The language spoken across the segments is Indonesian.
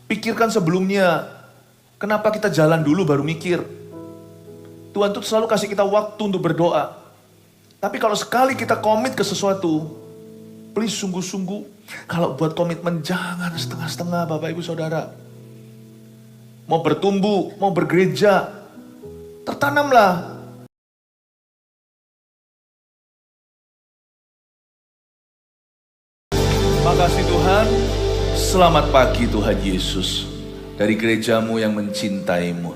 Pikirkan sebelumnya. Kenapa kita jalan dulu baru mikir? Tuhan tuh selalu kasih kita waktu untuk berdoa. Tapi kalau sekali kita komit ke sesuatu, please sungguh-sungguh. Kalau buat komitmen jangan setengah-setengah Bapak Ibu Saudara. Mau bertumbuh, mau bergereja, tertanamlah. Makasih Tuhan, selamat pagi Tuhan Yesus. Dari gerejamu yang mencintaimu.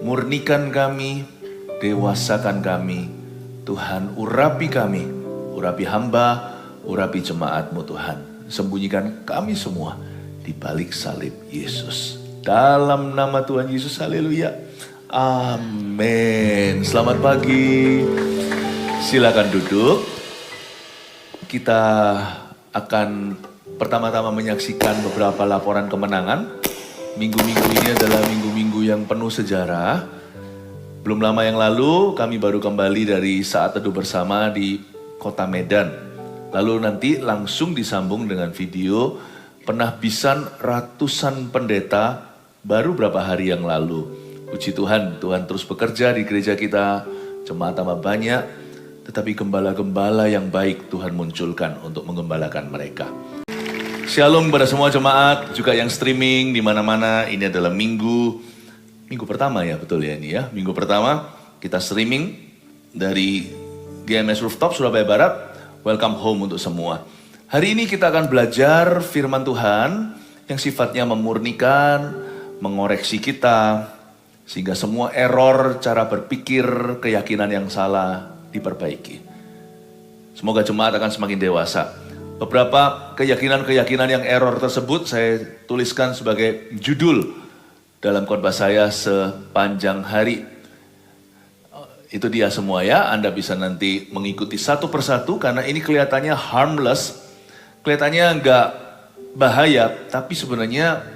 Murnikan kami, dewasakan kami. Tuhan urapi kami, urapi hamba, urapi jemaatmu Tuhan. Sembunyikan kami semua di balik salib Yesus. Dalam nama Tuhan Yesus, haleluya. Amin. Selamat pagi. Silakan duduk. Kita akan pertama-tama menyaksikan beberapa laporan kemenangan. Minggu-minggu ini adalah minggu-minggu yang penuh sejarah. Belum lama yang lalu kami baru kembali dari saat teduh bersama di kota Medan. Lalu nanti langsung disambung dengan video penahbisan ratusan pendeta baru berapa hari yang lalu. Puji Tuhan, Tuhan terus bekerja di gereja kita, jemaat tambah banyak, tetapi gembala-gembala yang baik Tuhan munculkan untuk menggembalakan mereka. Shalom kepada semua jemaat, juga yang streaming di mana-mana. Ini adalah minggu pertama ya, betul ya ini ya. Minggu pertama kita streaming dari GMS Rooftop Surabaya Barat. Welcome home untuk semua. Hari ini kita akan belajar firman Tuhan yang sifatnya memurnikan, mengoreksi kita, sehingga semua error cara berpikir, keyakinan yang salah diperbaiki. Semoga jemaat akan semakin dewasa. Beberapa keyakinan-keyakinan yang error tersebut saya tuliskan sebagai judul dalam khotbah saya sepanjang hari. Itu dia semua ya, Anda bisa nanti mengikuti satu persatu karena ini kelihatannya harmless, kelihatannya nggak bahaya, tapi sebenarnya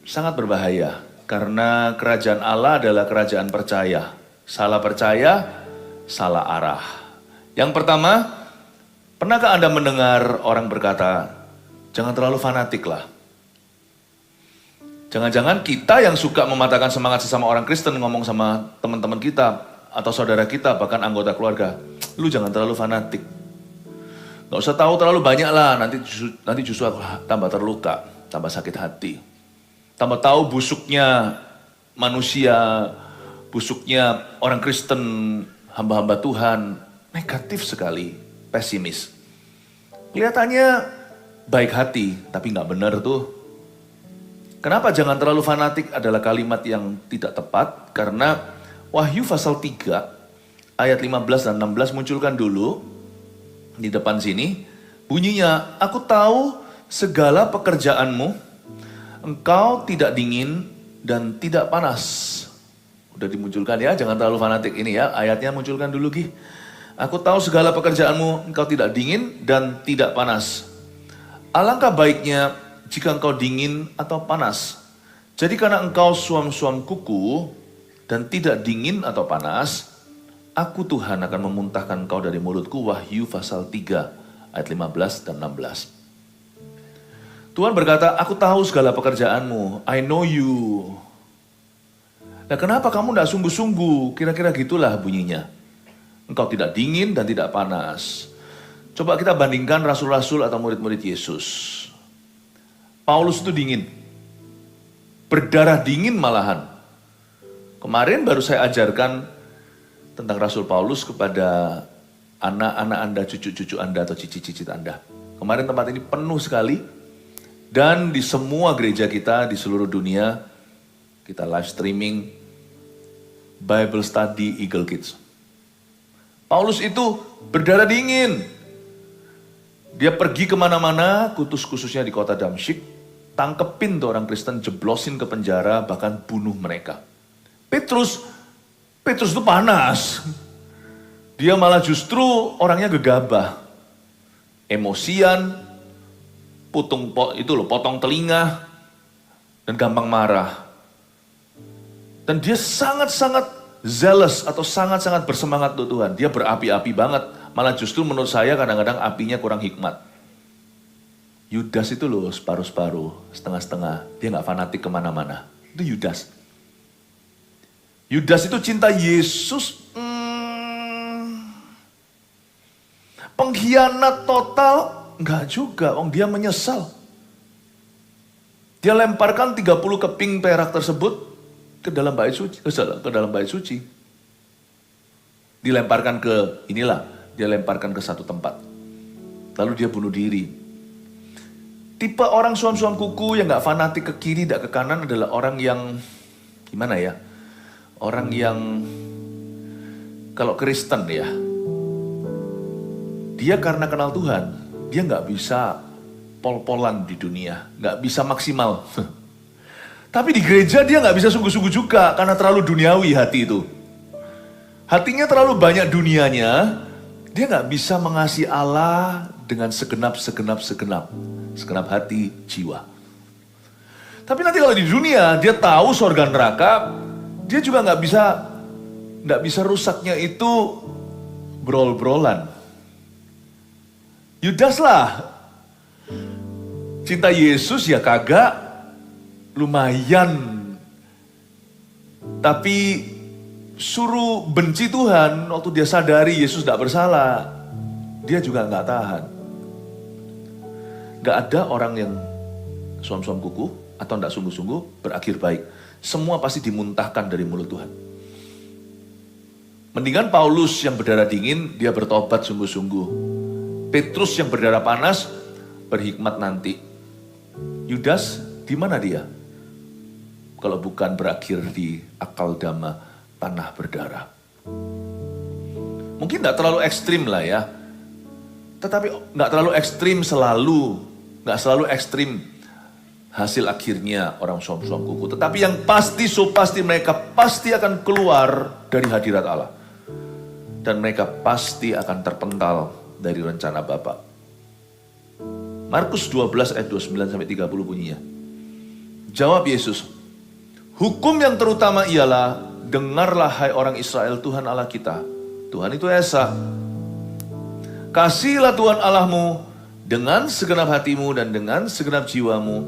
sangat berbahaya. Karena kerajaan Allah adalah kerajaan percaya. Salah percaya, salah arah. Yang pertama, pernahkah Anda mendengar orang berkata, jangan terlalu fanatik lah. Jangan-jangan kita yang suka mematahkan semangat sesama orang Kristen ngomong sama teman-teman kita atau saudara kita, bahkan anggota keluarga. Lu jangan terlalu fanatik. Gak usah tahu terlalu banyak lah, nanti justru aku tambah terluka, tambah sakit hati. Tambah tahu busuknya manusia, busuknya orang Kristen, hamba-hamba Tuhan, negatif sekali. Pesimis. Kelihatannya baik hati, tapi nggak benar tuh. Kenapa jangan terlalu fanatik adalah kalimat yang tidak tepat, karena Wahyu pasal 3, ayat 15 dan 16 munculkan dulu, di depan sini, bunyinya, aku tahu segala pekerjaanmu, engkau tidak dingin dan tidak panas. Udah dimunculkan ya, jangan terlalu fanatik ini ya, ayatnya munculkan dulu Gi. Aku tahu segala pekerjaanmu, engkau tidak dingin dan tidak panas. Alangkah baiknya jika engkau dingin atau panas. Jadi karena engkau suam-suam kuku dan tidak dingin atau panas, aku Tuhan akan memuntahkan engkau dari mulutku. Wahyu pasal 3 ayat 15 dan 16. Tuhan berkata, aku tahu segala pekerjaanmu, I know you. Nah kenapa kamu tidak sungguh-sungguh? Kira-kira gitulah bunyinya. Engkau tidak dingin dan tidak panas. Coba kita bandingkan rasul-rasul atau murid-murid Yesus. Paulus itu dingin. Berdarah dingin malahan. Kemarin baru saya ajarkan tentang Rasul Paulus kepada anak-anak Anda, cucu-cucu Anda atau cicit-cicit Anda. Kemarin tempat ini penuh sekali. Dan di semua gereja kita di seluruh dunia, kita live streaming Bible Study Eagle Kids. Paulus itu berdarah dingin. Dia pergi kemana-mana, khususnya di kota Damsyik, tangkepin tuh orang Kristen, jeblosin ke penjara, bahkan bunuh mereka. Petrus itu panas. Dia malah justru orangnya gegabah. Emosian, potong telinga, dan gampang marah. Dan dia sangat-sangat zealous atau sangat-sangat bersemangat untuk Tuhan. Dia berapi-api banget. Malah justru menurut saya kadang-kadang apinya kurang hikmat. Yudas itu loh separuh-separuh, setengah-setengah. Dia nggak fanatik kemana-mana. Itu Yudas. Yudas itu cinta Yesus. Pengkhianat total? Enggak juga, dia menyesal. Dia lemparkan 30 keping perak tersebut ke dalam bait suci. Dilemparkan dia lemparkan ke satu tempat. Lalu dia bunuh diri. Tipe orang suam-suam kuku yang gak fanatik ke kiri, tidak ke kanan adalah orang yang, gimana ya? Orang yang, kalau Kristen ya, dia karena kenal Tuhan, dia gak bisa pol-polan di dunia, gak bisa maksimal. Tapi di gereja dia gak bisa sungguh-sungguh juga, karena terlalu duniawi hati itu. Hatinya terlalu banyak dunianya, dia gak bisa mengasihi Allah dengan segenap hati, jiwa. Tapi nanti kalau di dunia, dia tahu surga neraka, dia juga nggak bisa rusaknya itu brol-brolan. Yudas lah, cinta Yesus ya kagak, lumayan. Tapi suruh benci Tuhan, waktu dia sadari Yesus tidak bersalah, dia juga nggak tahan. Gak ada orang yang suam-suam kuku atau tidak sungguh-sungguh berakhir baik. Semua pasti dimuntahkan dari mulut Tuhan. Mendingan Paulus yang berdarah dingin, dia bertobat sungguh-sungguh. Petrus yang berdarah panas, berhikmat nanti. Yudas, di mana dia? Kalau bukan berakhir di akal dama, tanah berdarah. Mungkin tidak terlalu ekstrim lah ya. Tetapi nggak terlalu ekstrim nggak selalu ekstrim hasil akhirnya orang suam-suam kuku. Tetapi yang pasti mereka pasti akan keluar dari hadirat Allah. Dan mereka pasti akan terpental dari rencana Bapa. Markus 12 ayat 29-30 bunyinya. Jawab Yesus, hukum yang terutama ialah, dengarlah hai orang Israel, Tuhan Allah kita. Tuhan itu Esa. Kasihilah Tuhan Allahmu dengan segenap hatimu dan dengan segenap jiwamu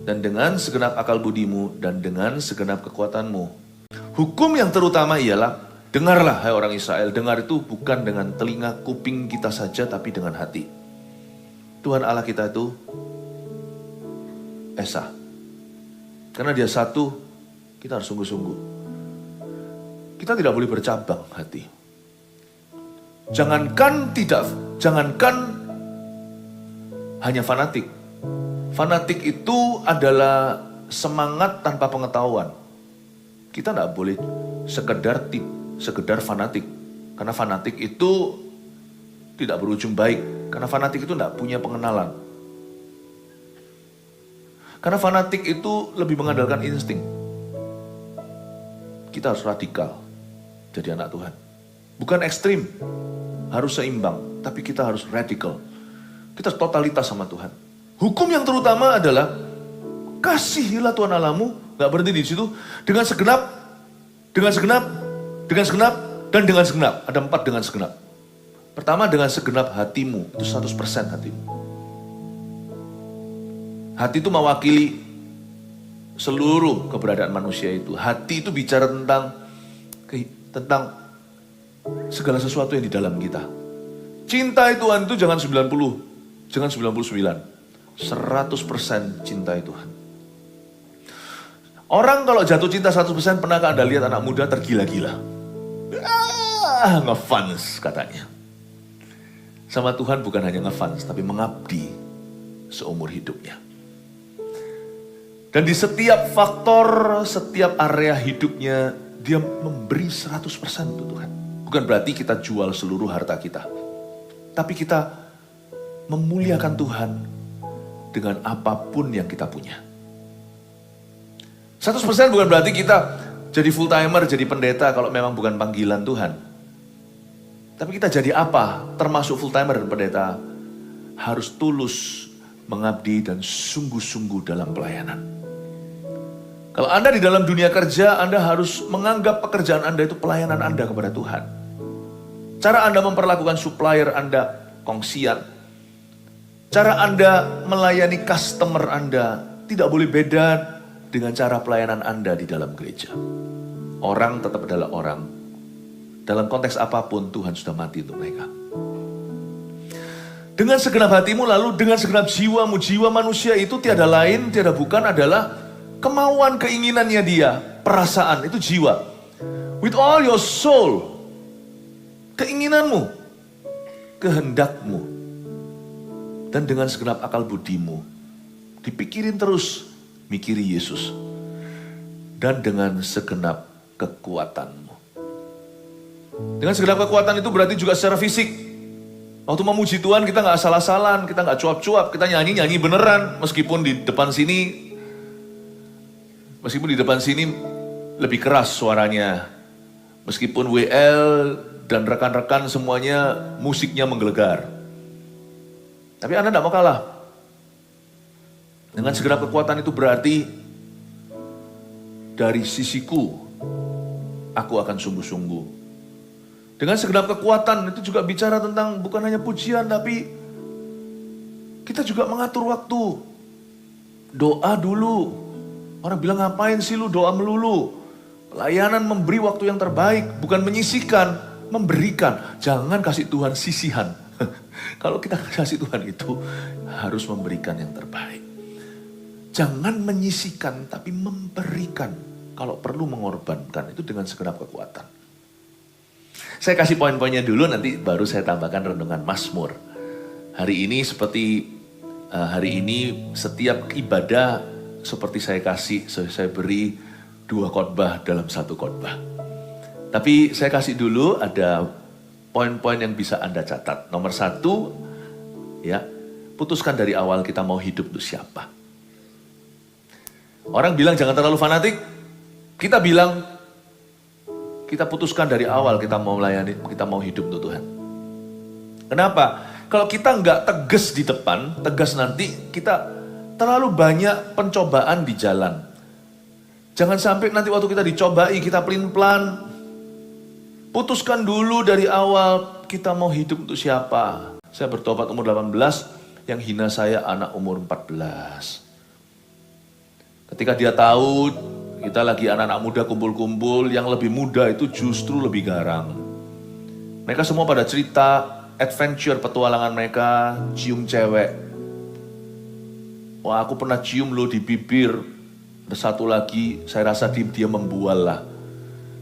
dan dengan segenap akal budimu dan dengan segenap kekuatanmu. Hukum yang terutama ialah, dengarlah hai orang Israel. Dengar itu bukan dengan telinga kuping kita saja, tapi dengan hati. Tuhan Allah kita itu Esa. Karena dia satu, kita harus sungguh-sungguh. Kita tidak boleh bercabang hati. Jangankan hanya fanatik. Fanatik itu adalah semangat tanpa pengetahuan. Kita tidak boleh sekedar fanatik. Karena fanatik itu tidak berujung baik. Karena fanatik itu tidak punya pengenalan. Karena fanatik itu lebih mengandalkan insting. Kita harus radikal jadi anak Tuhan. Bukan ekstrim, harus seimbang. Tapi kita harus radikal. Kita totalitas sama Tuhan. Hukum yang terutama adalah kasihilah Tuhan Allahmu, gak berhenti di situ, dengan segenap, dan dengan segenap. Ada 4 dengan segenap. Pertama dengan segenap hatimu, itu 100% hatimu. Hati itu mewakili seluruh keberadaan manusia itu. Hati itu bicara tentang segala sesuatu yang di dalam kita. Cintai Tuhan itu jangan 90. Jangan 99, 100% cintai Tuhan. Orang kalau jatuh cinta 100%, pernahkah Anda lihat anak muda tergila-gila? Ngefans katanya. Sama Tuhan bukan hanya ngefans, tapi mengabdi seumur hidupnya. Dan di setiap faktor, setiap area hidupnya, dia memberi 100% untuk Tuhan. Bukan berarti kita jual seluruh harta kita. Tapi kita memuliakan Tuhan dengan apapun yang kita punya. 100% bukan berarti kita jadi full timer, jadi pendeta kalau memang bukan panggilan Tuhan. Tapi kita jadi apa? Termasuk full timer dan pendeta. Harus tulus mengabdi dan sungguh-sungguh dalam pelayanan. Kalau Anda di dalam dunia kerja, Anda harus menganggap pekerjaan Anda itu pelayanan Anda kepada Tuhan. Cara Anda memperlakukan supplier Anda, kongsian. Cara Anda melayani customer Anda tidak boleh beda dengan cara pelayanan Anda di dalam gereja. Orang tetap adalah orang. Dalam konteks apapun Tuhan sudah mati untuk mereka. Dengan segenap hatimu, lalu dengan segenap jiwamu, jiwa manusia itu tiada lain, tiada bukan adalah kemauan, keinginannya dia, perasaan, itu jiwa. With all your soul, keinginanmu, kehendakmu, dan dengan segenap akal budimu, dipikirin terus, mikiri Yesus. Dan dengan segenap kekuatanmu. Dengan segenap kekuatan itu berarti juga secara fisik. Waktu memuji Tuhan kita nggak asal-asalan, kita nggak cuap-cuap, kita nyanyi beneran. Meskipun di depan sini lebih keras suaranya. Meskipun WL dan rekan-rekan semuanya musiknya menggelegar. Tapi Anda tidak mau kalah. Dengan segenap kekuatan itu berarti dari sisiku aku akan sungguh-sungguh. Dengan segenap kekuatan itu juga bicara tentang bukan hanya pujian, tapi kita juga mengatur waktu. Doa dulu. Orang bilang ngapain sih lu doa melulu? Pelayanan memberi waktu yang terbaik, bukan menyisihkan, memberikan. Jangan kasih Tuhan sisihan. Kalau kita kasih Tuhan itu harus memberikan yang terbaik. Jangan menyisihkan, tapi memberikan. Kalau perlu mengorbankan, itu dengan segenap kekuatan. Saya kasih poin-poinnya dulu, nanti baru saya tambahkan renungan Mazmur. Hari ini setiap ibadah seperti saya beri 2 khotbah dalam 1 khotbah. Tapi saya kasih dulu ada poin-poin yang bisa Anda catat. Nomor 1, ya, putuskan dari awal kita mau hidup untuk siapa. Orang bilang jangan terlalu fanatik, kita bilang kita putuskan dari awal kita mau melayani, kita mau hidup untuk Tuhan. Kenapa? Kalau kita nggak tegas di depan, tegas nanti kita terlalu banyak pencobaan di jalan. Jangan sampai nanti waktu kita dicobai, kita pelin-pelan. Putuskan dulu dari awal kita mau hidup untuk siapa. Saya bertobat umur 18, yang hina saya anak umur 14. Ketika dia tahu kita lagi anak-anak muda kumpul-kumpul, yang lebih muda itu justru lebih garang. Mereka semua pada cerita adventure petualangan mereka, cium cewek. Wah, aku pernah cium lo di bibir. Ada satu lagi, saya rasa dia membual lah.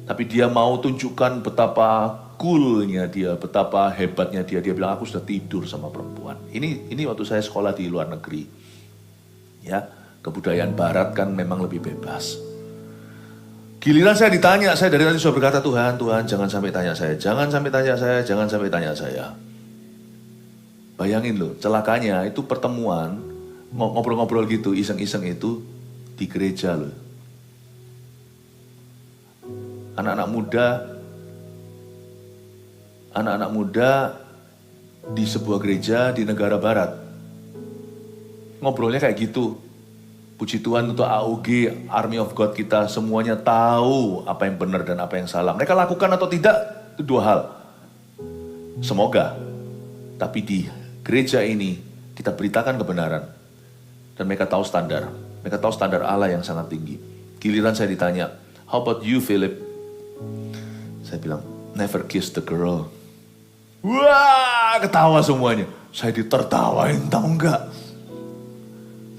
Tapi dia mau tunjukkan betapa coolnya dia, betapa hebatnya dia. Dia bilang, aku sudah tidur sama perempuan. Ini waktu saya sekolah di luar negeri. Ya, kebudayaan barat kan memang lebih bebas. Giliran saya ditanya, saya dari tadi sudah berkata, Tuhan, jangan sampai tanya saya, jangan sampai tanya saya, jangan sampai tanya saya. Bayangin loh, celakanya itu pertemuan, ngobrol-ngobrol gitu, iseng-iseng itu di gereja loh. Anak-anak muda di sebuah gereja di negara barat. Ngobrolnya kayak gitu. Puji Tuhan untuk AUG, Army of God kita, semuanya tahu apa yang benar dan apa yang salah. Mereka lakukan atau tidak, itu 2 hal. Semoga. Tapi di gereja ini, kita beritakan kebenaran. Dan mereka tahu standar. Mereka tahu standar Allah yang sangat tinggi. Giliran saya ditanya, how about you Philip? Saya bilang, never kiss the girl. Wah, ketawa semuanya. Saya ditertawain, tahu enggak?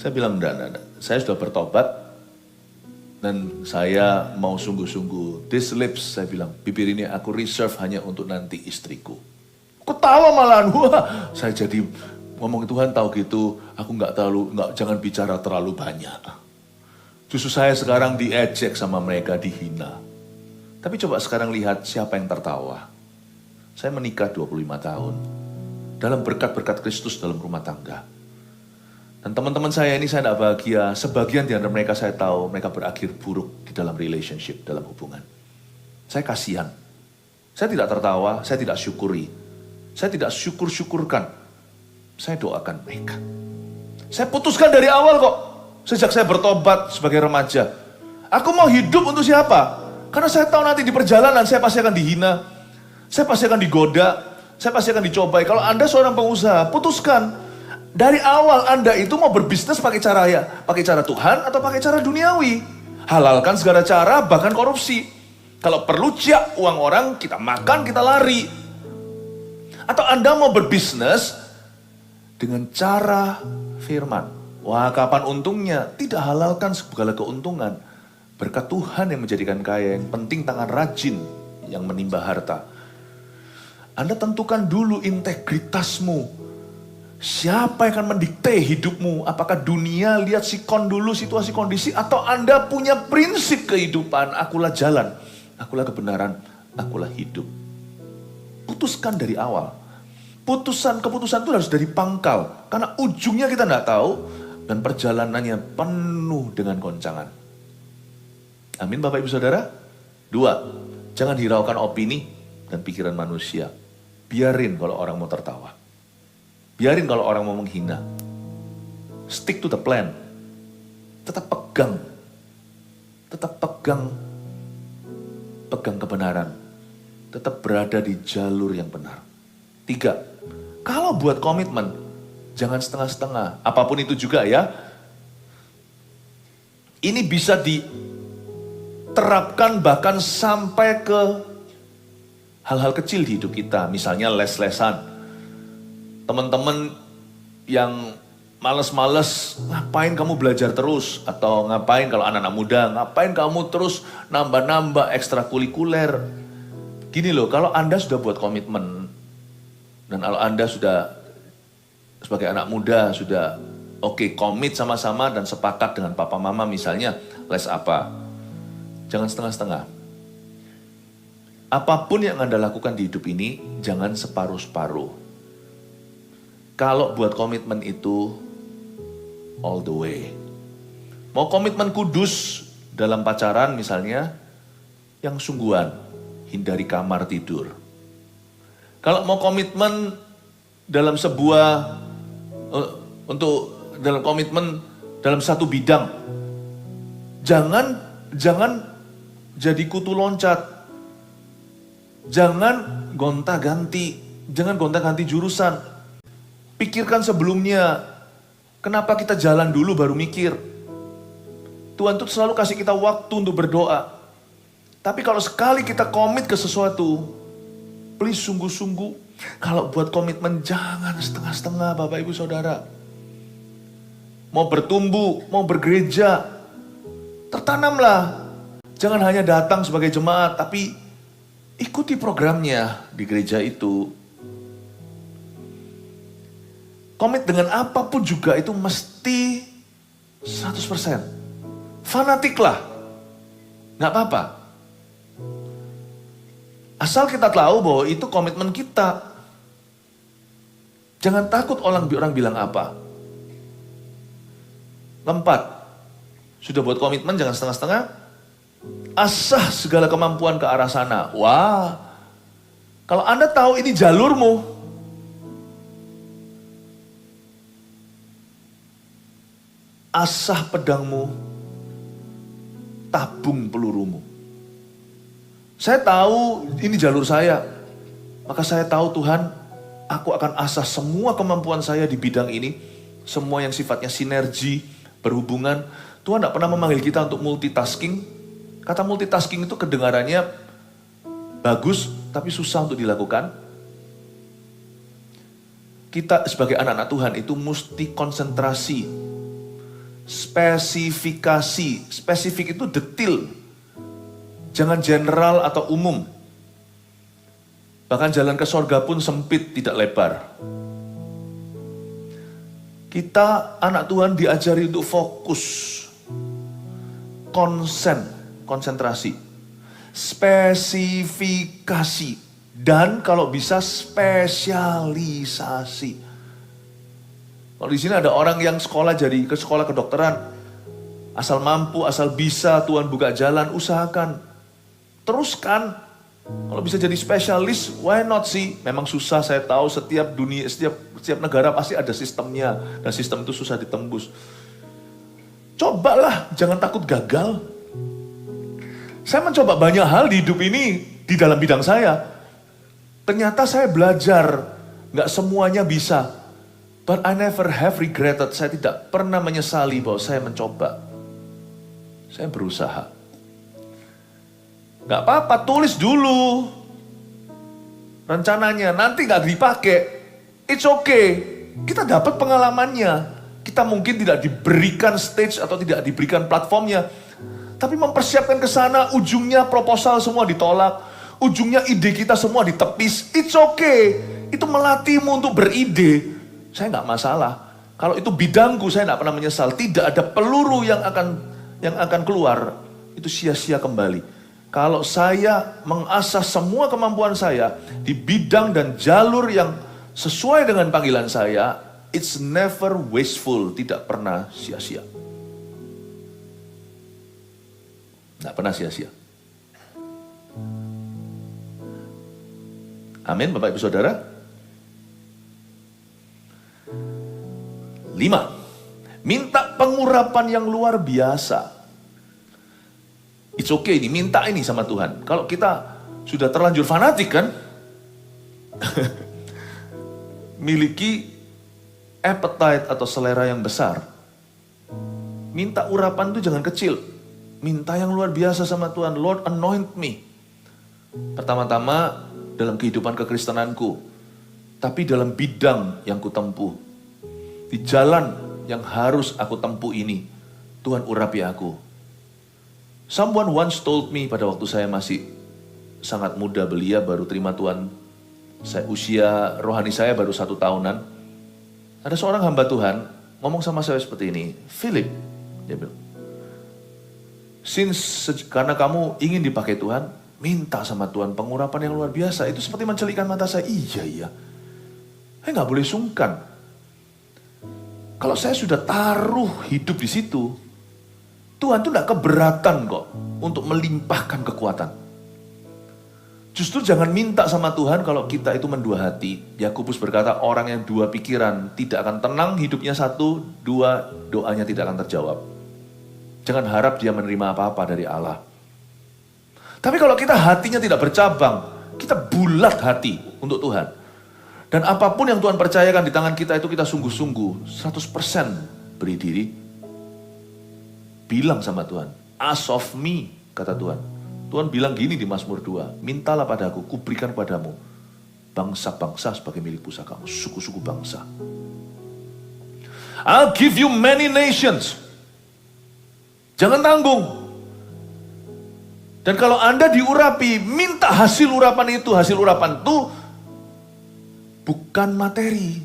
Saya bilang, enggak. Saya sudah bertobat dan saya mau sungguh-sungguh. This lips, saya bilang, bibir ini aku reserve hanya untuk nanti istriku. Ketawa malahan, wah, saya jadi ngomong Tuhan tahu gitu, aku jangan bicara terlalu banyak. Justru saya sekarang diejek sama mereka, dihina. Tapi coba sekarang lihat siapa yang tertawa. Saya menikah 25 tahun dalam berkat-berkat Kristus dalam rumah tangga. Dan teman-teman saya ini saya tidak bahagia. Sebagian di antara mereka saya tahu mereka berakhir buruk di dalam relationship, dalam hubungan. Saya kasihan. Saya tidak tertawa, saya tidak syukuri. Saya tidak syukur-syukurkan. Saya doakan mereka. Saya putuskan dari awal kok. Sejak saya bertobat sebagai remaja. Aku mau hidup untuk siapa? Karena saya tahu nanti di perjalanan saya pasti akan dihina. Saya pasti akan digoda. Saya pasti akan dicobai. Kalau Anda seorang pengusaha, putuskan. Dari awal Anda itu mau berbisnis pakai cara Tuhan atau pakai cara duniawi. Halalkan segala cara, bahkan korupsi. Kalau perlu uang orang, kita makan, kita lari. Atau Anda mau berbisnis dengan cara firman. Wah, kapan untungnya? Tidak, halalkan segala keuntungan. Berkat Tuhan yang menjadikan kaya, yang penting tangan rajin yang menimba harta. Anda tentukan dulu integritasmu. Siapa yang akan mendikte hidupmu? Apakah dunia lihat sikon dulu, situasi kondisi, atau Anda punya prinsip kehidupan? Akulah jalan, akulah kebenaran, akulah hidup. Putuskan dari awal. Keputusan itu harus dari pangkal. Karena ujungnya kita tidak tahu, dan perjalanannya penuh dengan goncangan. Amin Bapak Ibu Saudara. 2, jangan hiraukan opini dan pikiran manusia. Biarin kalau orang mau tertawa. Biarin kalau orang mau menghina. Stick to the plan. Tetap pegang. Pegang kebenaran. Tetap berada di jalur yang benar. 3, kalau buat komitmen, jangan setengah-setengah. Apapun itu juga ya. Ini bisa diterapkan bahkan sampai ke hal-hal kecil di hidup kita. Misalnya les-lesan. Teman-teman yang males-males, ngapain kamu belajar terus? Atau ngapain kalau anak-anak muda, ngapain kamu terus nambah-nambah ekstrakurikuler? Gini loh, kalau Anda sudah buat komitmen, dan kalau Anda sudah sebagai anak muda, sudah komit sama-sama dan sepakat dengan papa mama misalnya, les apa? Jangan setengah-setengah. Apapun yang Anda lakukan di hidup ini, jangan separuh-separuh. Kalau buat komitmen itu all the way. Mau komitmen kudus dalam pacaran misalnya, yang sungguhan, hindari kamar tidur. Kalau mau komitmen dalam dalam komitmen dalam satu bidang, jangan jadi kutu loncat. Jangan gonta-ganti jurusan. Pikirkan sebelumnya, kenapa kita jalan dulu baru mikir. Tuhan tuh selalu kasih kita waktu untuk berdoa. Tapi kalau sekali kita komit ke sesuatu, please sungguh-sungguh. Kalau buat komitmen jangan setengah-setengah Bapak Ibu Saudara. Mau bertumbuh, mau bergereja, tertanamlah. Jangan hanya datang sebagai jemaat, tapi ikuti programnya di gereja itu. Komit dengan apapun juga itu mesti 100%. Fanatiklah. Nggak apa-apa. Asal kita tahu bahwa itu komitmen kita. Jangan takut orang bilang apa. 4, sudah buat komitmen jangan setengah-setengah. Asah segala kemampuan ke arah sana. Wah, kalau Anda tahu ini jalurmu, asah pedangmu, tabung pelurumu. Saya tahu ini jalur saya, maka saya tahu Tuhan, aku akan asah semua kemampuan saya di bidang ini, semua yang sifatnya sinergi, berhubungan. Tuhan tidak pernah memanggil kita untuk multitasking. Kata multitasking itu kedengarannya bagus, tapi susah untuk dilakukan. Kita sebagai anak-anak Tuhan itu mesti konsentrasi. Spesifik itu detil. Jangan general atau umum. Bahkan jalan ke sorga pun sempit, tidak lebar. Kita anak Tuhan diajari untuk fokus. Konsentrasi. Spesifikasi. Dan kalau bisa spesialisasi. Kalau di sini ada orang yang ke sekolah kedokteran, asal mampu, asal bisa, Tuhan buka jalan, usahakan, teruskan. Kalau bisa jadi spesialis, why not sih? Memang susah, saya tahu setiap negara pasti ada sistemnya, dan sistem itu susah ditembus. Cobalah, jangan takut gagal. Saya mencoba banyak hal di hidup ini di dalam bidang saya. Ternyata saya belajar, nggak semuanya bisa. But I never have regretted. Saya tidak pernah menyesali bahwa saya mencoba. Saya berusaha. Gak apa-apa, tulis dulu rencananya. Nanti gak dipakai. It's okay. Kita dapat pengalamannya. Kita mungkin tidak diberikan stage atau tidak diberikan platformnya. Tapi mempersiapkan ke sana, ujungnya proposal semua ditolak. Ujungnya ide kita semua ditepis. It's okay. Itu melatihmu untuk beride. Saya nggak masalah. Kalau itu bidangku, saya nggak pernah menyesal. Tidak ada peluru yang akan keluar. Itu sia-sia kembali. Kalau saya mengasah semua kemampuan saya di bidang dan jalur yang sesuai dengan panggilan saya, it's never wasteful. Tidak pernah sia-sia. Nggak pernah sia-sia. Amin, Bapak Ibu Saudara. 5. Minta pengurapan yang luar biasa. It's okay ini, minta ini sama Tuhan. Kalau kita sudah terlanjur fanatik kan, miliki appetite atau selera yang besar, minta urapan itu jangan kecil. Minta yang luar biasa sama Tuhan. Lord, anoint me. Pertama-tama dalam kehidupan kekristenanku, tapi dalam bidang yang kutempuh. Di jalan yang harus aku tempuh ini, Tuhan urapi aku. Someone once told me pada waktu saya masih sangat muda belia, baru terima Tuhan. Usia rohani saya baru 1 tahunan. Ada seorang hamba Tuhan ngomong sama saya seperti ini, Philip, dia bilang, karena kamu ingin dipakai Tuhan, minta sama Tuhan pengurapan yang luar biasa. Itu seperti mencelikkan mata saya. Iya. Saya nggak boleh sungkan. Kalau saya sudah taruh hidup di situ, Tuhan tuh nggak keberatan kok untuk melimpahkan kekuatan. Justru jangan minta sama Tuhan kalau kita itu mendua hati. Yakobus berkata, orang yang dua pikiran tidak akan tenang hidupnya, 1, 2, doanya tidak akan terjawab. Jangan harap dia menerima apa-apa dari Allah. Tapi kalau kita hatinya tidak bercabang, kita bulat hati untuk Tuhan. Dan apapun yang Tuhan percayakan di tangan kita itu kita sungguh-sungguh 100% beri diri. Bilang sama Tuhan, ask of me, kata Tuhan. Tuhan bilang gini di Mazmur 2, mintalah padaku, kuberikan padamu bangsa-bangsa sebagai milik pusakamu, suku-suku bangsa. I'll give you many nations. Jangan tanggung. Dan kalau Anda diurapi, minta hasil urapan itu. Hasil urapan itu bukan materi.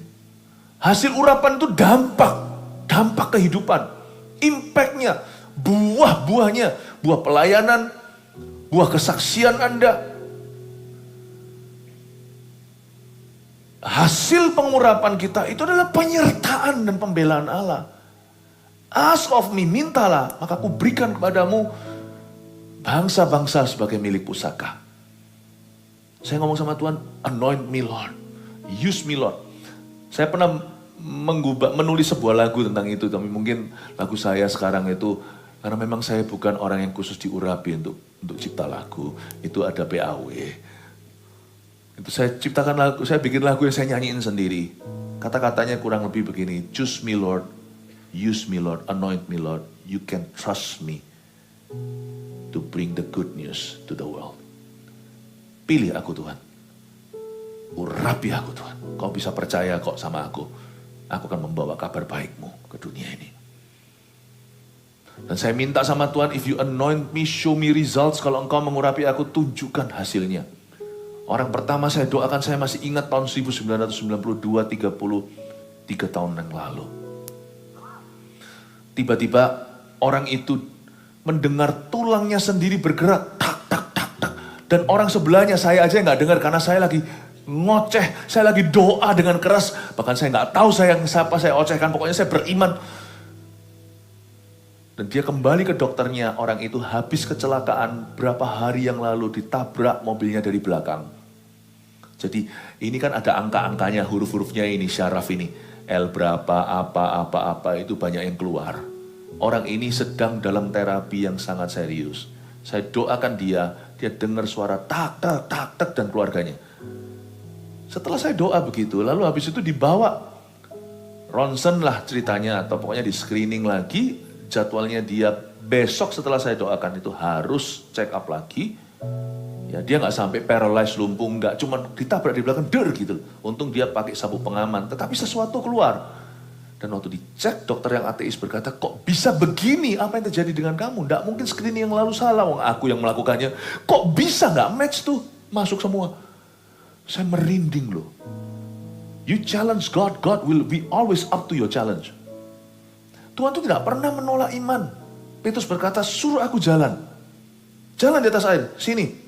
Hasil urapan itu dampak kehidupan, impactnya, buah-buahnya, buah pelayanan, buah kesaksian Anda. Hasil pengurapan kita itu adalah penyertaan dan pembelaan Allah. Ask of me, mintalah, maka aku berikan kepadamu bangsa-bangsa sebagai milik pusaka. Saya ngomong sama Tuhan, anoint me Lord. Use me Lord. Saya pernah menulis sebuah lagu tentang itu, tapi mungkin lagu saya sekarang itu, karena memang saya bukan orang yang khusus diurapi untuk cipta lagu, itu ada PAW. Itu saya ciptakan lagu, saya bikin lagu yang saya nyanyiin sendiri. Kata-katanya kurang lebih begini, choose me Lord, use me Lord, anoint me Lord, you can trust me to bring the good news to the world. Pilih aku Tuhan. Urapi aku Tuhan. Kau bisa percaya kok sama aku. Aku akan membawa kabar baikmu ke dunia ini. Dan saya minta sama Tuhan, if you anoint me, show me results. Kalau engkau mengurapi aku, tunjukkan hasilnya. Orang pertama saya doakan, saya masih ingat tahun 1992, 33 tahun yang lalu. Tiba-tiba orang itu mendengar tulangnya sendiri bergerak. Tak, tak, tak, tak. Dan orang sebelahnya, saya aja nggak dengar karena saya lagi ngoceh, saya lagi doa dengan keras, bahkan saya nggak tahu siapa saya ocehkan, pokoknya saya beriman. Dan dia kembali ke dokternya, orang itu habis kecelakaan berapa hari yang lalu, ditabrak mobilnya dari belakang. Jadi ini kan ada angka-angkanya, huruf-hurufnya ini, syaraf ini, L berapa, apa, itu banyak yang keluar. Orang ini sedang dalam terapi yang sangat serius. Saya doakan dia dengar suara tak, tak, tak, tak, dan keluarganya. Setelah saya doa begitu, lalu habis itu dibawa ronsen lah ceritanya, atau pokoknya di screening lagi, jadwalnya dia besok setelah saya doakan itu harus check up lagi. Ya dia nggak sampai paralyzed lumpuh, nggak, cuman ditabrak di belakang gitu. Untung dia pakai sabuk pengaman, tetapi sesuatu keluar. Dan waktu dicek, dokter yang ateis berkata, kok bisa begini? Apa yang terjadi dengan kamu? Nggak mungkin screening yang lalu salah, wong aku yang melakukannya. Kok bisa nggak match tuh? Masuk semua. Saya merinding loh. You challenge God, God will be always up to your challenge. Tuhan tuh tidak pernah menolak iman. Petrus berkata, suruh aku jalan. Jalan di atas air, sini.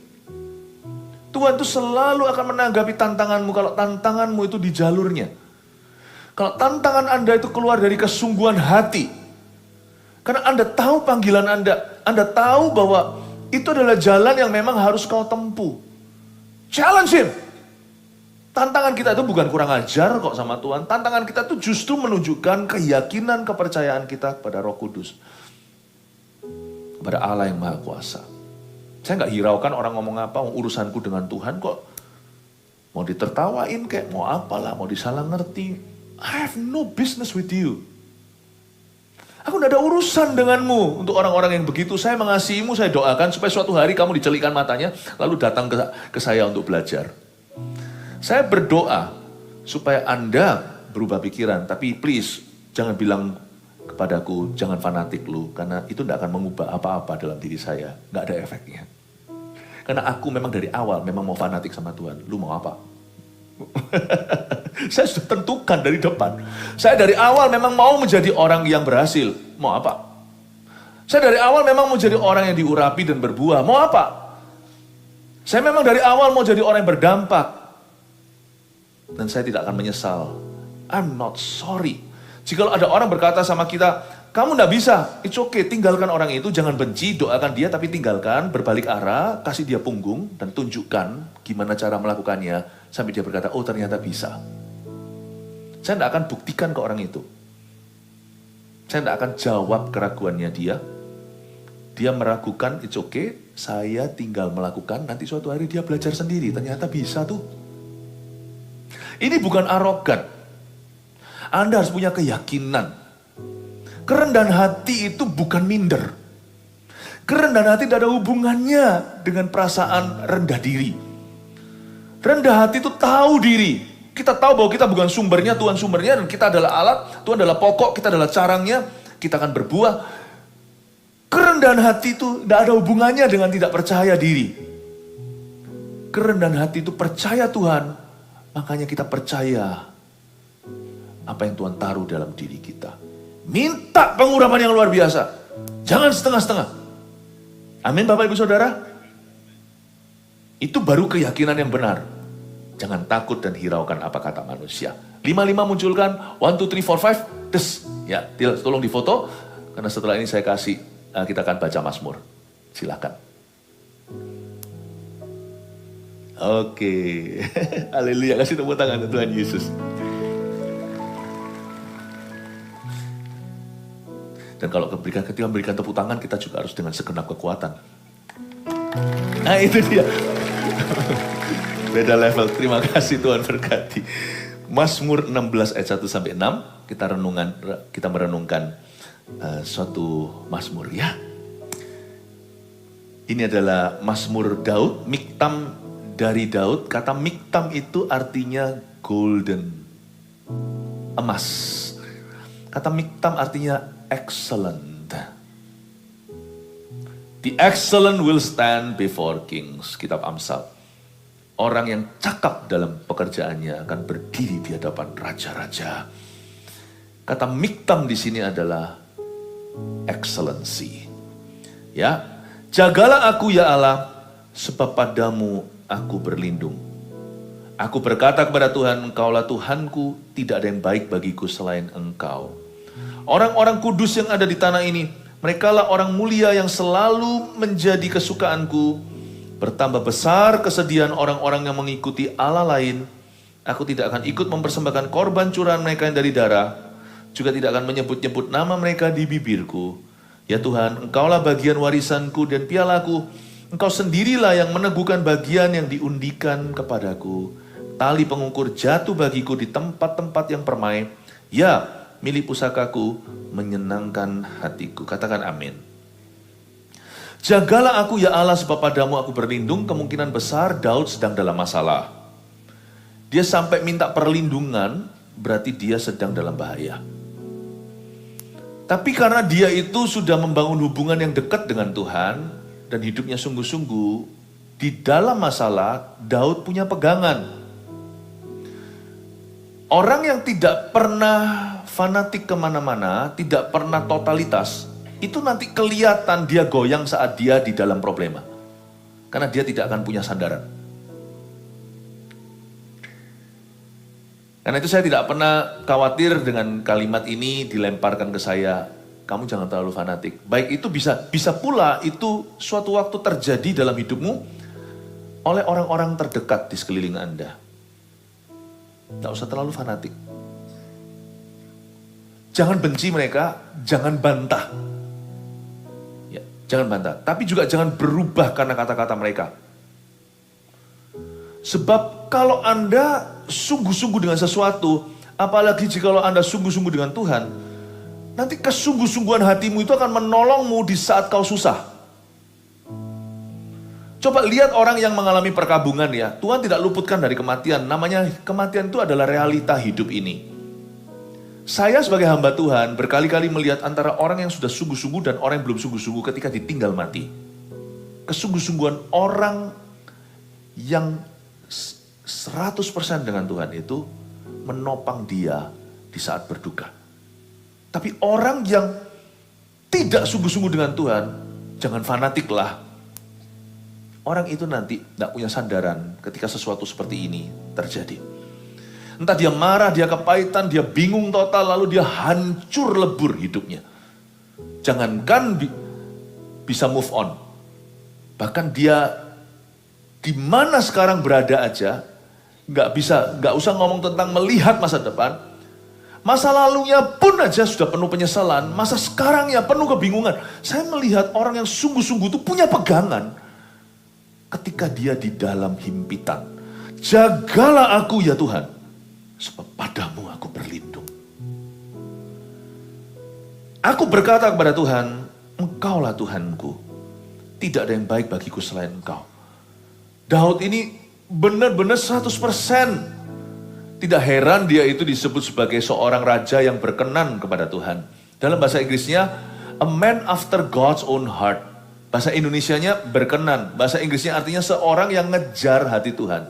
Tuhan tuh selalu akan menanggapi tantanganmu kalau tantanganmu itu di jalurnya. Kalau tantangan Anda itu keluar dari kesungguhan hati. Karena Anda tahu panggilan Anda tahu bahwa itu adalah jalan yang memang harus kau tempuh. Challenge him. Tantangan kita itu bukan kurang ajar kok sama Tuhan. Tantangan kita itu justru menunjukkan keyakinan, kepercayaan kita kepada Roh Kudus. Kepada Allah yang Maha Kuasa. Saya nggak hiraukan orang ngomong apa, urusanku dengan Tuhan kok mau ditertawain kayak mau apalah, mau disalah ngerti. I have no business with you. Aku tidak ada urusan denganmu. Untuk orang-orang yang begitu, saya mengasihimu, saya doakan supaya suatu hari kamu dicelikan matanya, lalu datang ke saya untuk belajar. Saya berdoa supaya Anda berubah pikiran, tapi please jangan bilang kepadaku, jangan fanatik lu, karena itu tidak akan mengubah apa-apa dalam diri saya. Nggak ada efeknya. Karena aku memang dari awal memang mau fanatik sama Tuhan. Lu mau apa? Saya sudah tentukan dari depan. Saya dari awal memang mau menjadi orang yang berhasil. Mau apa? Saya dari awal memang mau jadi orang yang diurapi dan berbuah. Mau apa? Saya memang dari awal mau jadi orang yang berdampak. Dan saya tidak akan menyesal. I'm not sorry. Jika ada orang berkata sama kita, kamu tidak bisa, it's okay, tinggalkan orang itu, jangan benci, doakan dia, tapi tinggalkan, berbalik arah, kasih dia punggung, dan tunjukkan gimana cara melakukannya, sampai dia berkata, oh ternyata bisa. Saya tidak akan buktikan ke orang itu. Saya tidak akan jawab keraguannya dia. Dia meragukan, it's okay, saya tinggal melakukan, nanti suatu hari dia belajar sendiri, ternyata bisa tuh. Ini bukan arogan. Anda harus punya keyakinan. Kerendahan hati itu bukan minder. Kerendahan hati tidak ada hubungannya dengan perasaan rendah diri. Rendah hati itu tahu diri. Kita tahu bahwa kita bukan sumbernya, Tuhan sumbernya, dan kita adalah alat, Tuhan adalah pokok, kita adalah carangnya, kita akan berbuah. Kerendahan hati itu tidak ada hubungannya dengan tidak percaya diri. Kerendahan hati itu percaya Tuhan, makanya kita percaya apa yang Tuhan taruh dalam diri kita. Minta pengurapan yang luar biasa. Jangan setengah-setengah. Amin Bapak Ibu Saudara. Itu baru keyakinan yang benar. Jangan takut dan hiraukan apa kata manusia. 55 munculkan. 1, 2, 3, 4, 5. Des. Ya, tolong difoto. Karena setelah ini saya kasih, kita akan baca Mazmur. Silakan. Oke. Haleluya. Kasih tepuk tangan Tuhan Yesus. Dan kalau ketika memberikan tepuk tangan, kita juga harus dengan segenap kekuatan. Nah itu dia. Beda level, terima kasih Tuhan berkati. Mazmur 16 ayat 1-6, kita merenungkan suatu Mazmur ya. Ini adalah Mazmur Daud, miktam dari Daud. Kata miktam itu artinya golden, emas. Kata miktam artinya excellent. The excellent will stand before kings. Kitab Amsal. Orang yang cakap dalam pekerjaannya akan berdiri di hadapan raja-raja. Kata miktam di sini adalah excellency. Ya, jagalah aku ya Allah, sebab padamu aku berlindung. Aku berkata kepada Tuhan, Engkaulah Tuhanku, tidak ada yang baik bagiku selain Engkau. Orang-orang kudus yang ada di tanah ini, merekalah orang mulia yang selalu menjadi kesukaanku. Bertambah besar kesedihan orang-orang yang mengikuti Allah lain. Aku tidak akan ikut mempersembahkan korban curahan mereka yang dari darah. Juga tidak akan menyebut-nyebut nama mereka di bibirku. Ya Tuhan, Engkaulah bagian warisanku dan pialaku. Engkau sendirilah yang meneguhkan bagian yang diundikan kepadaku. Tali pengukur jatuh bagiku di tempat-tempat yang permai. Ya, milik pusakaku menyenangkan hatiku. Katakan amin. Jagalah aku ya Allah, sebab padamu aku berlindung. Kemungkinan besar Daud sedang dalam masalah. Dia sampai minta perlindungan, berarti dia sedang dalam bahaya. Tapi karena dia itu sudah membangun hubungan yang dekat dengan Tuhan, dan hidupnya sungguh-sungguh, di dalam masalah, Daud punya pegangan. Orang yang tidak pernah fanatik kemana-mana, tidak pernah totalitas, itu nanti kelihatan dia goyang saat dia di dalam problema. Karena dia tidak akan punya sandaran. Karena itu saya tidak pernah khawatir dengan kalimat ini dilemparkan ke saya. Kamu jangan terlalu fanatik. Baik itu bisa pula itu suatu waktu terjadi dalam hidupmu oleh orang-orang terdekat di sekeliling Anda. Tidak usah terlalu fanatik. Jangan benci mereka, jangan bantah. Jangan bantah, tapi juga jangan berubah karena kata-kata mereka. Sebab kalau Anda sungguh-sungguh dengan sesuatu, apalagi jika Anda sungguh-sungguh dengan Tuhan, nanti kesungguh-sungguhan hatimu itu akan menolongmu di saat kau susah. Coba lihat orang yang mengalami perkabungan ya, Tuhan tidak luputkan dari kematian. Namanya kematian itu adalah realita hidup ini. Saya sebagai hamba Tuhan berkali-kali melihat antara orang yang sudah sungguh-sungguh dan orang yang belum sungguh-sungguh ketika ditinggal mati. Kesungguh-sungguhan orang yang 100% dengan Tuhan itu menopang dia di saat berduka. Tapi orang yang tidak sungguh-sungguh dengan Tuhan, jangan fanatiklah. Orang itu nanti tidak punya sandaran ketika sesuatu seperti ini terjadi. Entah dia marah, dia kepahitan, dia bingung total, lalu dia hancur lebur hidupnya. Jangankan bisa move on. Bahkan dia di mana sekarang berada aja, nggak usah ngomong tentang melihat masa depan. Masa lalunya pun aja sudah penuh penyesalan, masa sekarangnya penuh kebingungan. Saya melihat orang yang sungguh-sungguh itu punya pegangan ketika dia di dalam himpitan. Jagalah aku ya Tuhan, sebab padamu aku berlindung. Aku berkata kepada Tuhan, Engkaulah Tuhanku. Tidak ada yang baik bagiku selain Engkau. Daud ini benar-benar 100%. Tidak heran dia itu disebut sebagai seorang raja yang berkenan kepada Tuhan. Dalam bahasa Inggrisnya, a man after God's own heart. Bahasa Indonesianya berkenan. Bahasa Inggrisnya artinya seorang yang ngejar hati Tuhan.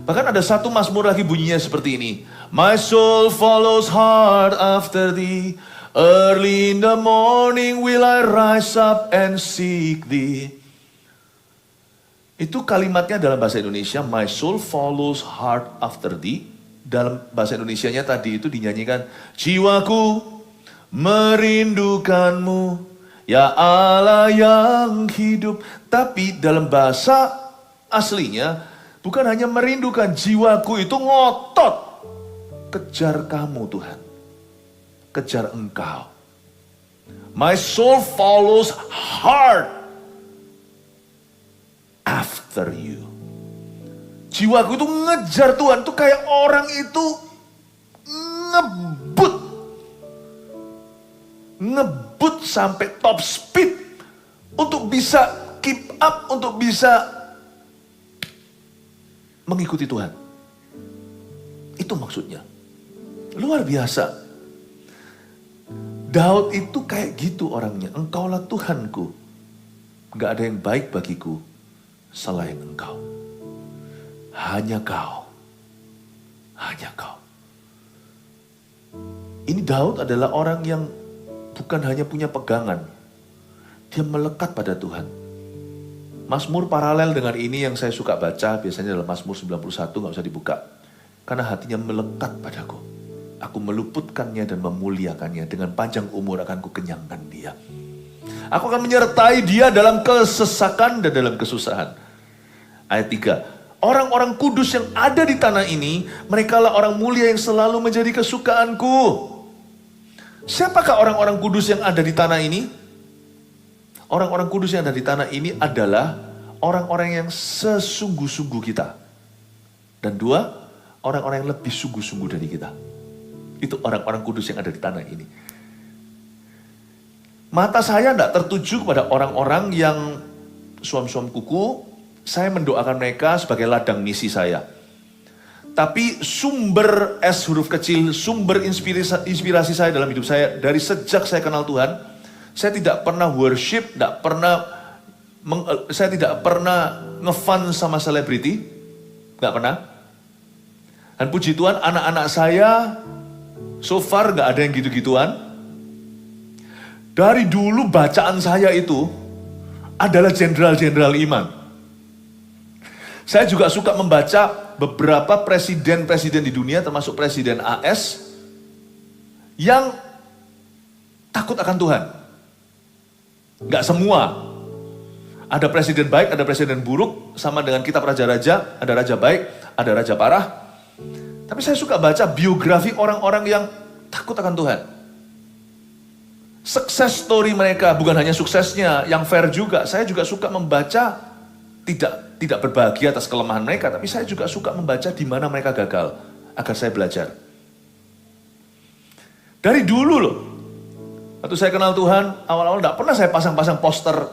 Bahkan ada satu mazmur lagi bunyinya seperti ini. My soul follows hard after thee. Early in the morning will I rise up and seek thee. Itu kalimatnya dalam bahasa Indonesia. My soul follows hard after thee. Dalam bahasa Indonesianya tadi itu dinyanyikan. Jiwaku merindukanmu. Ya Allah yang hidup. Tapi dalam bahasa aslinya, bukan hanya merindukan, jiwaku itu ngotot. Kejar kamu Tuhan. Kejar Engkau. My soul follows hard after you. Jiwaku itu ngejar Tuhan. Itu kayak orang itu ngebut. Ngebut sampai top speed. Untuk bisa keep up, untuk bisa mengikuti Tuhan. Itu maksudnya. Luar biasa. Daud itu kayak gitu orangnya. Engkaulah Tuhanku. Gak ada yang baik bagiku selain Engkau. Hanya Kau. Hanya Kau. Ini Daud adalah orang yang bukan hanya punya pegangan. Dia melekat pada Tuhan. Mazmur paralel dengan ini yang saya suka baca, biasanya dalam Mazmur 91, gak usah dibuka. Karena hatinya melekat padaku. Aku meluputkannya dan memuliakannya, dengan panjang umur akan kukenyangkan dia. Aku akan menyertai dia dalam kesesakan dan dalam kesusahan. Ayat 3, orang-orang kudus yang ada di tanah ini, merekalah orang mulia yang selalu menjadi kesukaanku. Siapakah orang-orang kudus yang ada di tanah ini? Orang-orang kudus yang ada di tanah ini adalah orang-orang yang sesungguh-sungguh kita. Dan dua, orang-orang yang lebih sungguh-sungguh dari kita. Itu orang-orang kudus yang ada di tanah ini. Mata saya tidak tertuju kepada orang-orang yang suam-suam kuku. Saya mendoakan mereka sebagai ladang misi saya. Tapi sumber S huruf kecil, sumber inspirasi saya dalam hidup saya, dari sejak saya kenal Tuhan, saya tidak pernah worship, saya tidak pernah ngefan sama selebriti, nggak pernah. Dan puji Tuhan, anak-anak saya so far nggak ada yang gitu-gituan. Dari dulu bacaan saya itu adalah jenderal-jenderal iman. Saya juga suka membaca beberapa presiden-presiden di dunia, termasuk Presiden AS, yang takut akan Tuhan. Nggak semua. Ada presiden baik, ada presiden buruk, sama dengan kitab raja-raja, ada raja baik, ada raja parah. Tapi saya suka baca biografi orang-orang yang takut akan Tuhan. Success story mereka, bukan hanya suksesnya, yang fair juga. Saya juga suka membaca, tidak berbahagia atas kelemahan mereka, tapi saya juga suka membaca di mana mereka gagal, agar saya belajar. Dari dulu loh, waktu saya kenal Tuhan, awal-awal tidak pernah saya pasang-pasang poster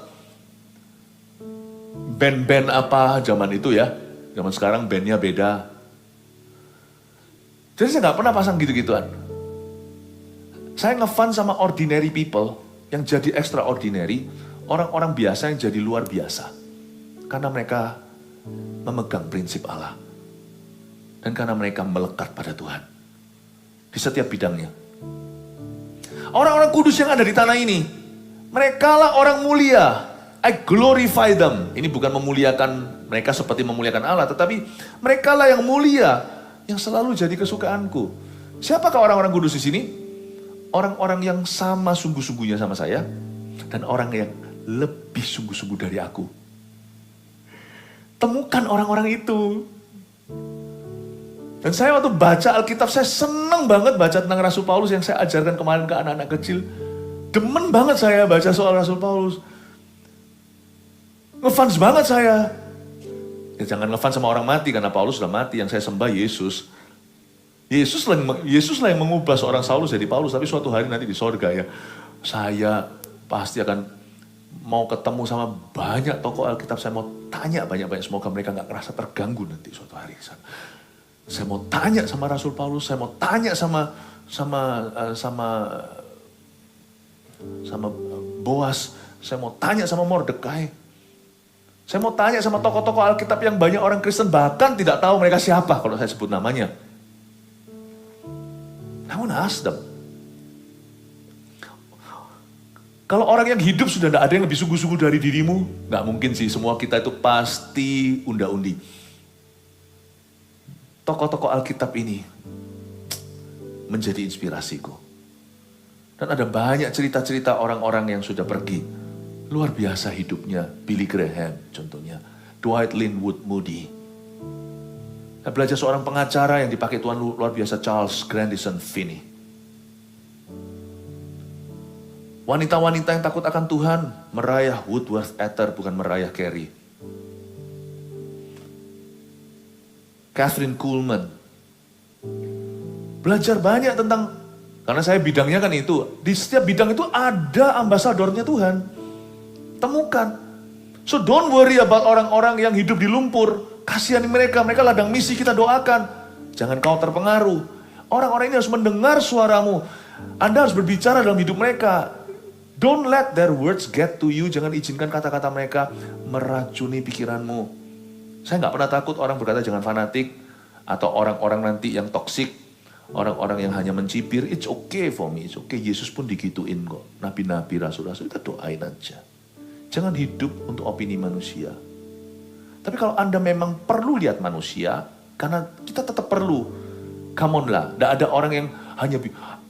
band-band apa zaman itu ya. Zaman sekarang bandnya beda. Jadi saya nggak pernah pasang gitu-gituan. Saya ngefan sama ordinary people yang jadi extraordinary, orang-orang biasa yang jadi luar biasa. Karena mereka memegang prinsip Allah. Dan karena mereka melekat pada Tuhan. Di setiap bidangnya. Orang-orang kudus yang ada di tanah ini, mereka lah orang mulia. I glorify them. Ini bukan memuliakan mereka seperti memuliakan Allah, tetapi mereka lah yang mulia, yang selalu jadi kesukaanku. Siapakah orang-orang kudus di sini? Orang-orang yang sama sungguh-sungguhnya sama saya, dan orang yang lebih sungguh-sungguh dari aku. Temukan orang-orang itu. Dan saya waktu baca Alkitab, saya senang banget baca tentang Rasul Paulus yang saya ajarkan kemarin ke anak-anak kecil. Demen banget saya baca soal Rasul Paulus. Ngefans banget saya. Ya jangan ngefans sama orang mati, karena Paulus sudah mati, yang saya sembah Yesus. Yesus lah yang mengubah seorang Saulus jadi Paulus, tapi suatu hari nanti di sorga ya, saya pasti akan mau ketemu sama banyak tokoh Alkitab, saya mau tanya banyak-banyak, semoga mereka gak merasa terganggu nanti suatu hari. Saya mau tanya sama Rasul Paulus, saya mau tanya sama Boas, saya mau tanya sama Mordekai, saya mau tanya sama tokoh-tokoh Alkitab yang banyak orang Kristen bahkan tidak tahu mereka siapa kalau saya sebut namanya. Namun ask them. Kalau orang yang hidup sudah tidak ada yang lebih sungguh-sungguh dari dirimu, nggak mungkin sih, semua kita itu pasti unda-undi. Tokoh-tokoh Alkitab ini menjadi inspirasiku. Dan ada banyak cerita-cerita orang-orang yang sudah pergi. Luar biasa hidupnya, Billy Graham contohnya, Dwight Linwood Moody. Saya belajar seorang pengacara yang dipakai Tuhan luar biasa, Charles Grandison Finney. Wanita-wanita yang takut akan Tuhan, Mariah Woodworth Etter, bukan Mariah Carey. Catherine Kuhlman. Belajar banyak tentang, karena saya bidangnya kan itu, di setiap bidang itu ada ambasadornya Tuhan. Temukan. So don't worry about orang-orang yang hidup di lumpur. Kasihani mereka ladang misi, kita doakan. Jangan kau terpengaruh. Orang-orang ini harus mendengar suaramu. Anda harus berbicara dalam hidup mereka. Don't let their words get to you. Jangan izinkan kata-kata mereka meracuni pikiranmu. Saya gak pernah takut orang berkata jangan fanatik. Atau orang-orang nanti yang toksik. Orang-orang yang hanya mencibir. It's okay for me, it's okay. Yesus pun digituin kok. Nabi-nabi, rasul-rasul, kita doain aja. Jangan hidup untuk opini manusia. Tapi kalau Anda memang perlu lihat manusia, karena kita tetap perlu, come on lah, tidak ada orang yang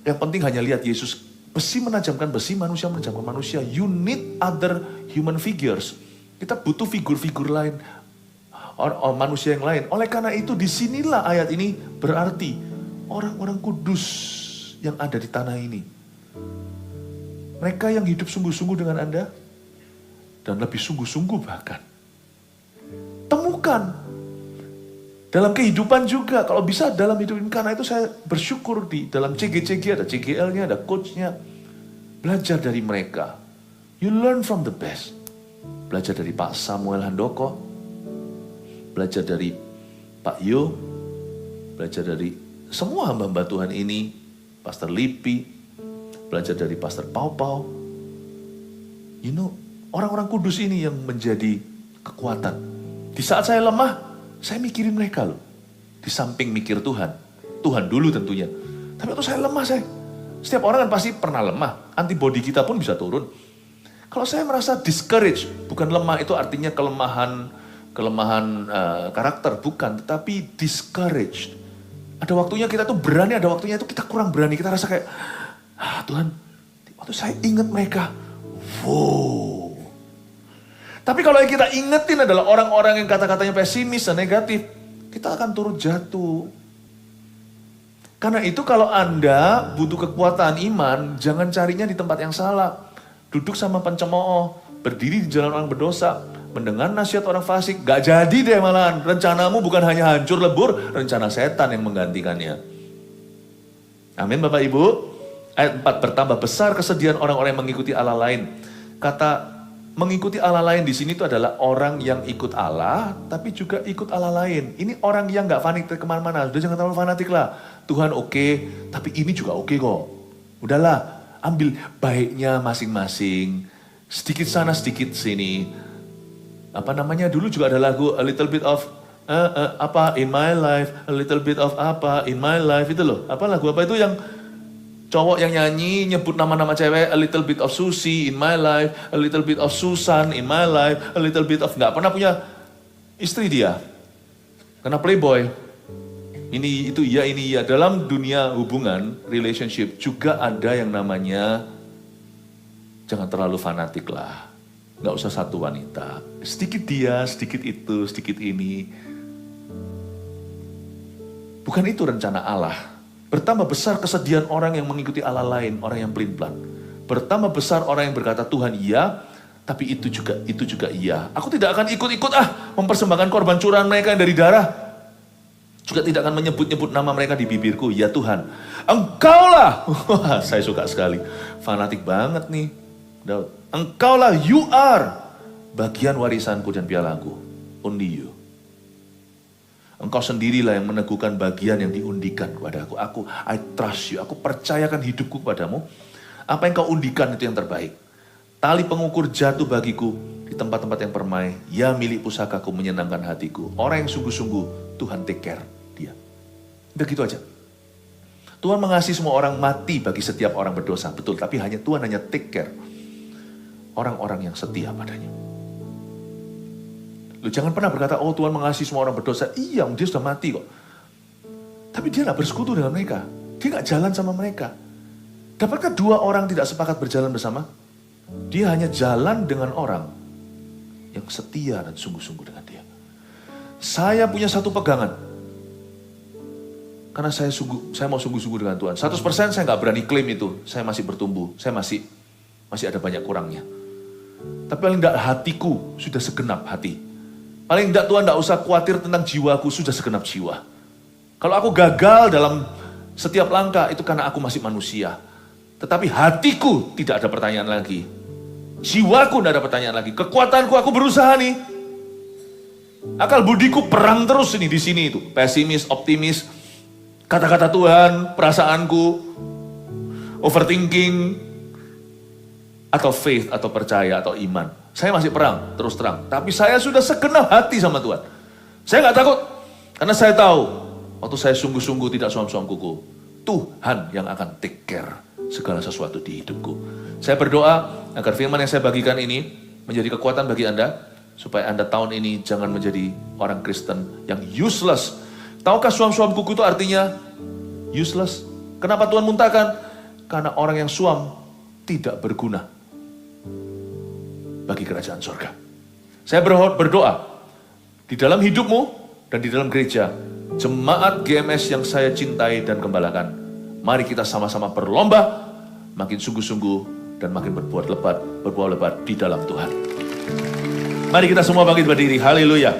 penting hanya lihat Yesus. Besi menajamkan besi, manusia menajamkan manusia. You need other human figures. Kita butuh figur-figur lain, manusia yang lain. Oleh karena itu, disinilah ayat ini berarti orang-orang kudus yang ada di tanah ini. Mereka yang hidup sungguh-sungguh dengan Anda, dan lebih sungguh-sungguh bahkan. Temukan. Dalam kehidupan juga, kalau bisa dalam hidup ini, karena itu saya bersyukur di dalam CG-CG ada CGL-nya, ada coach-nya. Belajar dari mereka. You learn from the best. Belajar dari Pak Samuel Handoko, belajar dari Pak Yo, belajar dari semua hamba-hamba Tuhan ini, Pastor Lipi, belajar dari Pastor Pau Pau. You know, orang-orang kudus ini yang menjadi kekuatan. Di saat saya lemah, saya mikirin mereka loh. Di samping mikir Tuhan. Tuhan dulu tentunya. Tapi waktu saya lemah, setiap orang kan pasti pernah lemah. Antibody kita pun bisa turun. Kalau saya merasa discouraged, bukan lemah itu artinya kelemahan karakter, bukan. Tetapi discouraged. Ada waktunya kita tuh berani, ada waktunya itu kita kurang berani. Kita rasa kayak, Tuhan, waktu saya ingat mereka, wow. Tapi kalau yang kita ingetin adalah orang-orang yang kata-katanya pesimis dan negatif, kita akan turut jatuh. Karena itu kalau Anda butuh kekuatan iman, jangan carinya di tempat yang salah. Duduk sama pencemooh, berdiri di jalan orang berdosa, mendengar nasihat orang fasik, gak jadi deh malahan. Rencanamu bukan hanya hancur lebur, rencana setan yang menggantikannya. Amin Bapak Ibu. Ayat 4, bertambah besar kesedihan orang-orang yang mengikuti Allah lain. Kata mengikuti Allah lain di sini itu adalah orang yang ikut Allah, tapi juga ikut Allah lain. Ini orang yang gak fanatik kemana-mana. Sudah jangan terlalu fanatik lah. Tuhan oke, tapi ini juga oke kok. Udahlah, ambil baiknya masing-masing. Sedikit sana, sedikit sini. Apa namanya, dulu juga ada lagu, a little bit of, in my life, a little bit of in my life, itu loh. Apa lagu apa itu yang cowok yang nyanyi, nyebut nama-nama cewek, a little bit of Susie in my life, a little bit of Susan in my life, a little bit of, nggak pernah punya istri dia. Karena playboy. Ini, itu, iya, ini, iya. Dalam dunia hubungan, relationship, juga ada yang namanya, jangan terlalu fanatik lah. Nggak usah satu wanita. Sedikit dia, sedikit itu, sedikit ini. Bukan itu rencana Allah. Bertambah besar kesedihan orang yang mengikuti Allah lain, orang yang pelin-pelan. Bertambah besar orang yang berkata Tuhan iya, tapi itu juga iya. Aku tidak akan ikut-ikut mempersembahkan korban curahan mereka yang dari darah. Juga tidak akan menyebut-nyebut nama mereka di bibirku. Ya Tuhan, Engkaulah. Wah, saya suka sekali. Fanatik banget nih, Daud. Engkaulah, you are bagian warisanku dan pialaku. Only you. Engkau sendirilah yang meneguhkan bagian yang diundikan kepada aku. I trust you. Aku percayakan hidupku kepadamu. Apa yang kau undikan itu yang terbaik. Tali pengukur jatuh bagiku di tempat-tempat yang permai. Ya milik pusakaku menyenangkan hatiku. Orang yang sungguh-sungguh Tuhan take care dia. Udah gitu aja. Tuhan mengasihi semua orang, mati bagi setiap orang berdosa. Betul, tapi Tuhan hanya take care orang-orang yang setia padanya. Lu jangan pernah berkata, oh Tuhan mengasihi semua orang berdosa. Iya, dia sudah mati kok. Tapi dia gak bersekutu dengan mereka. Dia gak jalan sama mereka. Dapatkah dua orang tidak sepakat berjalan bersama? Dia hanya jalan dengan orang yang setia dan sungguh-sungguh dengan dia. Saya punya satu pegangan. Karena saya mau sungguh-sungguh dengan Tuhan. 100% saya gak berani klaim itu. Saya masih bertumbuh. Saya masih ada banyak kurangnya. Tapi paling tidak hatiku sudah segenap hati. Paling tidak Tuhan tidak usah khawatir tentang jiwaku, sudah segenap jiwa. Kalau aku gagal dalam setiap langkah, itu karena aku masih manusia. Tetapi hatiku tidak ada pertanyaan lagi. Jiwaku tidak ada pertanyaan lagi. Kekuatanku, aku berusaha nih. Akal budiku perang terus ini di sini itu. Pesimis, optimis, kata-kata Tuhan, perasaanku, overthinking, atau faith, atau percaya, atau iman. Saya masih perang, terus terang. Tapi saya sudah segenap hati sama Tuhan. Saya gak takut. Karena saya tahu, waktu saya sungguh-sungguh tidak suam-suam kuku, Tuhan yang akan take care segala sesuatu di hidupku. Saya berdoa agar firman yang saya bagikan ini menjadi kekuatan bagi Anda. Supaya Anda tahun ini jangan menjadi orang Kristen yang useless. Tahukah suam-suam kuku itu artinya useless? Kenapa Tuhan muntahkan? Karena orang yang suam tidak berguna bagi kerajaan surga. Saya berdoa di dalam hidupmu dan di dalam gereja, jemaat GMS yang saya cintai dan gembalakan, mari kita sama-sama berlomba, makin sungguh-sungguh dan makin berbuah lebat di dalam Tuhan. Mari kita semua bangkit berdiri, haleluya.